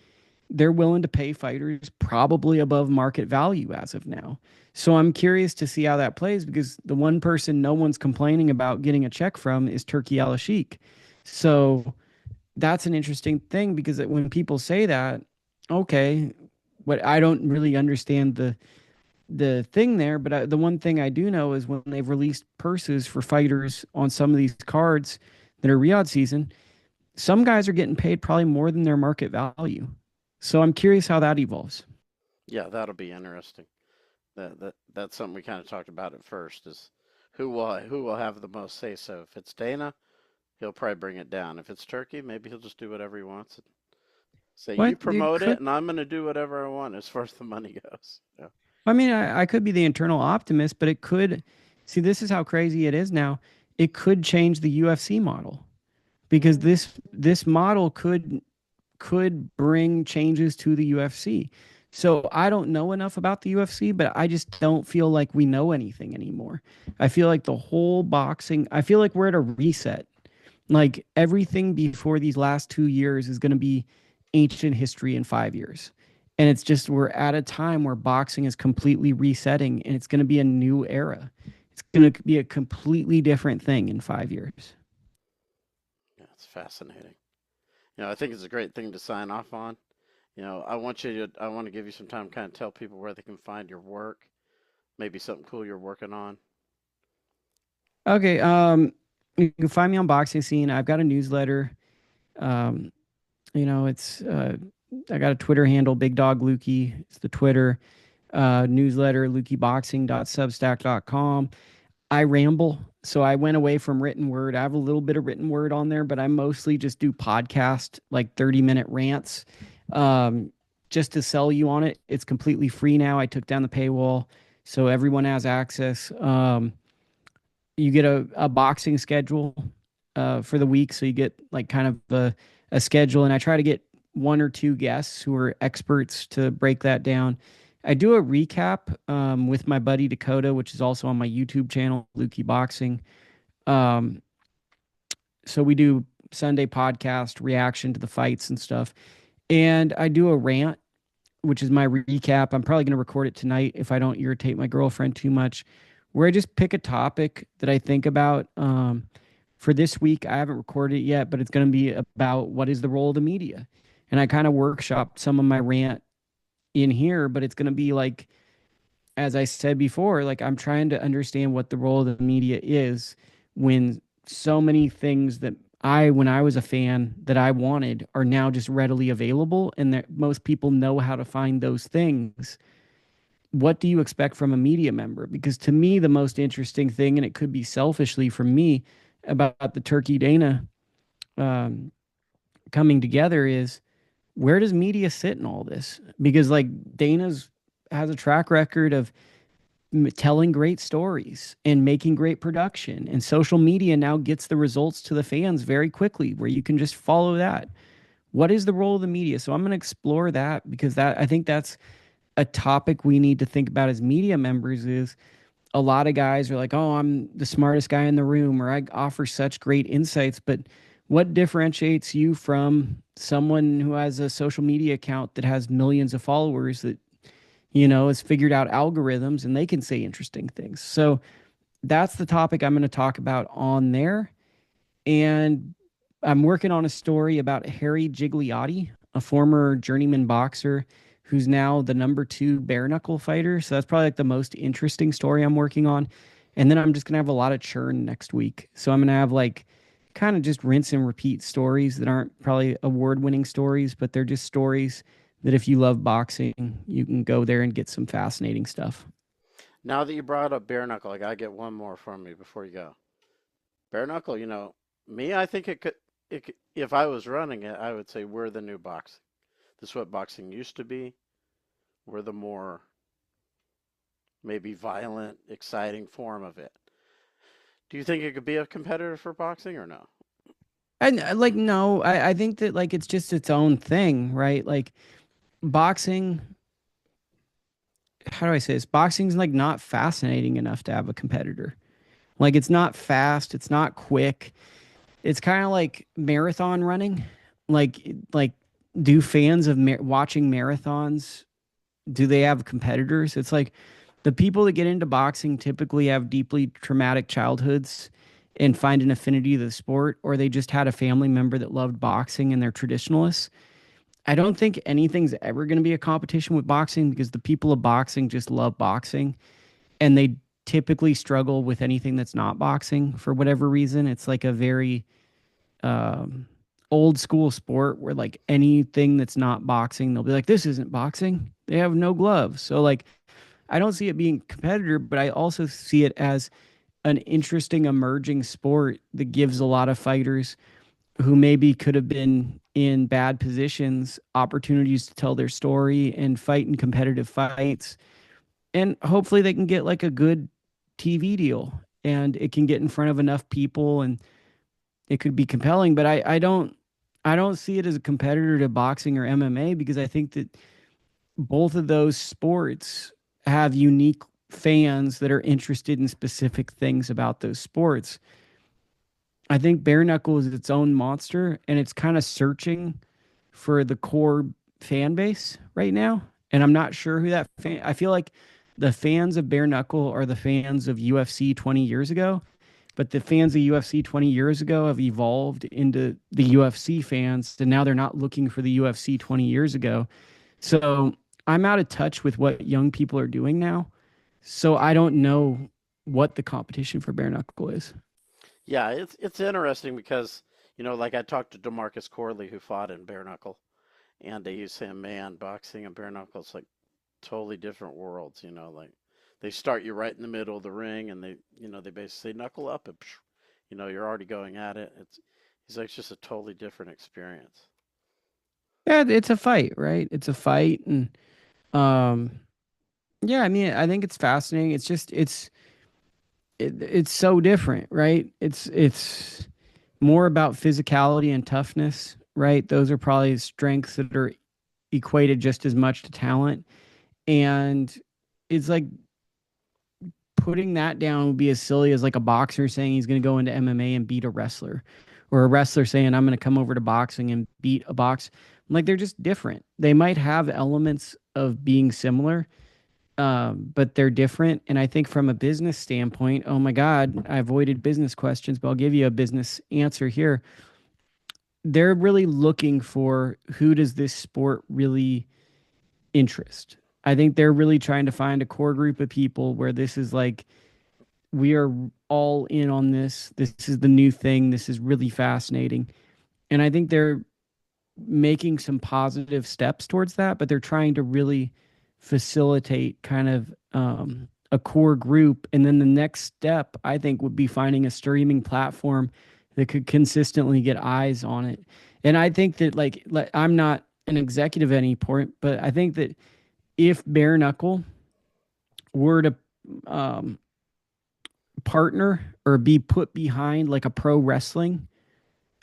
they're willing to pay fighters probably above market value as of now. So I'm curious to see how that plays, because the one person no one's complaining about getting a check from is Turki Al-Sheikh. So that's an interesting thing, because when people say that, okay, what I don't really understand the thing there, but the one thing I do know is when they've released purses for fighters on some of these cards that are Riyadh season, some guys are getting paid probably more than their market value. So I'm curious how that evolves. Yeah, that'll be interesting. That's something we kind of talked about at first, is who will have the most say so. If it's Dana, he'll probably bring it down. If it's Turkey, maybe he'll just do whatever he wants and say, you What it promote it could, and I'm going to do whatever I want as far as the money goes. Yeah. I mean, I could be the internal optimist, but it could, see, this is how crazy it is now. It could change the UFC model, because this model could bring changes to the UFC. So I don't know enough about the UFC, but I just don't feel like we know anything anymore. I feel like the whole boxing, I feel like we're at a reset. Like everything before these last 2 years is going to be ancient history in 5 years. And it's just, we're at a time where boxing is completely resetting, and it's going to be a new era. It's going to be a completely different thing in 5 years. Yeah, it's fascinating. I think it's a great thing to sign off on. I want to give you some time to kind of tell people where they can find your work, maybe something cool you're working on. Okay. You can find me on Boxing Scene. I've got a newsletter. Um, it's I got a Twitter handle, Big Dog Lukie. It's the Twitter newsletter, lukieboxing.substack.com. I ramble, so I went away from written word. I have a little bit of written word on there, but I mostly just do podcast, like 30-minute rants. Um, just to sell you on it. It's completely free now. I took down the paywall, so everyone has access. You get a boxing schedule for the week, so you get like kind of a schedule, and I try to get one or two guests who are experts to break that down. I do a recap with my buddy Dakota, which is also on my YouTube channel, Lukie Boxing. Um, so we do Sunday podcast reaction to the fights and stuff, and I do a rant, which is my recap. I'm probably going to record it tonight if I don't irritate my girlfriend too much, where I just pick a topic that I think about. For this week, I haven't recorded it yet, but it's going to be about what is the role of the media. And I kind of workshop some of my rant in here, but it's going to be like, as I said before, like I'm trying to understand what the role of the media is, when so many things that when I was a fan that I wanted are now just readily available, and that most people know how to find those things. What do you expect from a media member? Because to me, the most interesting thing, and it could be selfishly from me, about the Turkey Dana um, coming together is, where does media sit in all this? Because like Dana's has a track record of telling great stories and making great production, and social media now gets the results to the fans very quickly, where you can just follow that. What is the role of the media? So I'm going to explore that, because I think that's a topic we need to think about as media members. Is a lot of guys are like, oh, I'm the smartest guy in the room, or I offer such great insights. But what differentiates you from someone who has a social media account that has millions of followers, that, has figured out algorithms and they can say interesting things? So that's the topic I'm going to talk about on there. And I'm working on a story about Harry Gigliotti, a former journeyman boxer who's now the #2 bare knuckle fighter. So that's probably like the most interesting story I'm working on. And then I'm just going to have a lot of churn next week. So I'm going to have like kind of just rinse and repeat stories that aren't probably award-winning stories, but they're just stories that if you love boxing, you can go there and get some fascinating stuff. Now that you brought up bare knuckle, I gotta get one more from you before you go. Bare knuckle, me, I think if I was running it, I would say we're the new boxing. This is what boxing used to be. We're the more maybe violent, exciting form of it. Do you think it could be a competitor for boxing or no? And like, no, I think that like it's just its own thing, right? Like boxing, how do I say this? Boxing's like not fascinating enough to have a competitor. Like it's not fast, it's not quick. It's kind of like marathon running. Like do fans of watching marathons, do they have competitors? It's like the people that get into boxing typically have deeply traumatic childhoods and find an affinity to the sport, or they just had a family member that loved boxing and they're traditionalists. I don't think anything's ever going to be a competition with boxing because the people of boxing just love boxing and they typically struggle with anything that's not boxing for whatever reason. It's like a very um, old school sport where like anything that's not boxing, they'll be like, this isn't boxing. They have no gloves. So like, I don't see it being a competitor, but I also see it as an interesting emerging sport that gives a lot of fighters who maybe could have been in bad positions opportunities to tell their story and fight in competitive fights. And hopefully they can get like a good TV deal and it can get in front of enough people and it could be compelling. But I don't see it as a competitor to boxing or MMA because I think that both of those sports have unique fans that are interested in specific things about those sports. I think bare knuckle is its own monster and it's kind of searching for the core fan base right now. And I'm not sure who that fan. I feel like the fans of bare knuckle are the fans of UFC 20 years ago, but the fans of UFC 20 years ago have evolved into the UFC fans, and now they're not looking for the UFC 20 years ago. So I'm out of touch with what young people are doing now. So I don't know what the competition for bare knuckle is. Yeah, it's interesting because, like I talked to DeMarcus Corley who fought in bare knuckle, and they used him, man, boxing and bare knuckle, it's like totally different worlds, like they start you right in the middle of the ring and they basically say knuckle up and you're already going at it. He's like, it's just a totally different experience. Yeah, it's a fight, right? It's a fight, and um, yeah, I mean, I think it's fascinating. It's just it's so different, right? It's more about physicality and toughness, right? Those are probably strengths that are equated just as much to talent, and it's like putting that down would be as silly as like a boxer saying he's going to go into MMA and beat a wrestler, or a wrestler saying I'm going to come over to boxing and beat a box. Like they're just different. They might have elements of being similar, but they're different. And I think from a business standpoint, oh my God, I avoided business questions, but I'll give you a business answer here. They're really looking for who does this sport really interest. I think they're really trying to find a core group of people where this is like, we are all in on this. This is the new thing. This is really fascinating. And I think they're making some positive steps towards that, but they're trying to really facilitate kind of a core group. And then the next step, I think, would be finding a streaming platform that could consistently get eyes on it. And I think that, like I'm not an executive at any point, but I think that if bare knuckle were to um, partner or be put behind like a pro wrestling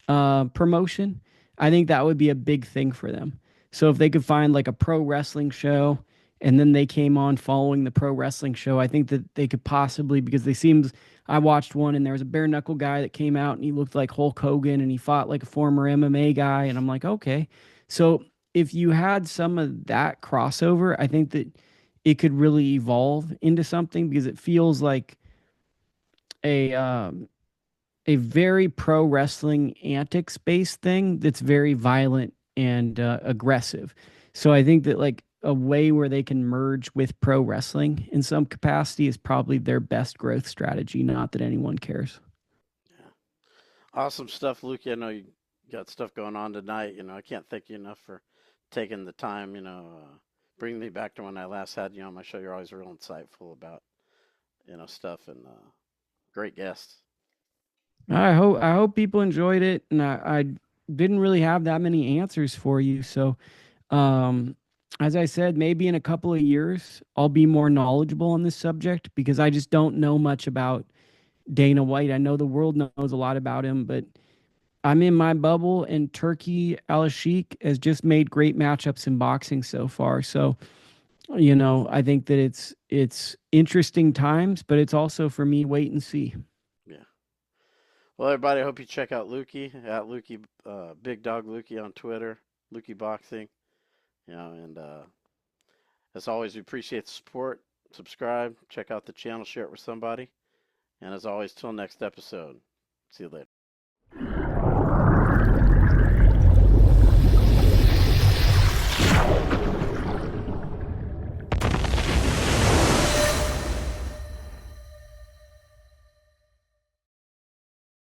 promotion, I think that would be a big thing for them. So if they could find like a pro wrestling show and then they came on following the pro wrestling show, I think that they could possibly, because they seemed, I watched one and there was a bare knuckle guy that came out and he looked like Hulk Hogan and he fought like a former MMA guy. And I'm like, okay. So if you had some of that crossover, I think that it could really evolve into something because it feels like a a very pro wrestling antics based thing that's very violent and aggressive. So I think that like a way where they can merge with pro wrestling in some capacity is probably their best growth strategy. Not that anyone cares. Yeah. Awesome stuff, Luke. I know you got stuff going on tonight. I can't thank you enough for taking the time, bringing me back to when I last had you on my show. You're always real insightful about, stuff and great guests. I hope people enjoyed it, and I didn't really have that many answers for you. So, um, as I said, maybe in a couple of years I'll be more knowledgeable on this subject because I just don't know much about Dana White. I know the world knows a lot about him, but I'm in my bubble, and Turkey Al-Sheikh has just made great matchups in boxing so far. So, I think that it's interesting times, but it's also for me wait and see. Yeah. Well, everybody, I hope you check out Lukie at Lukie, Big Dog Lukie on Twitter. Lukie Boxing. And as always, we appreciate the support. Subscribe, check out the channel, share it with somebody. And as always, till next episode. See you later.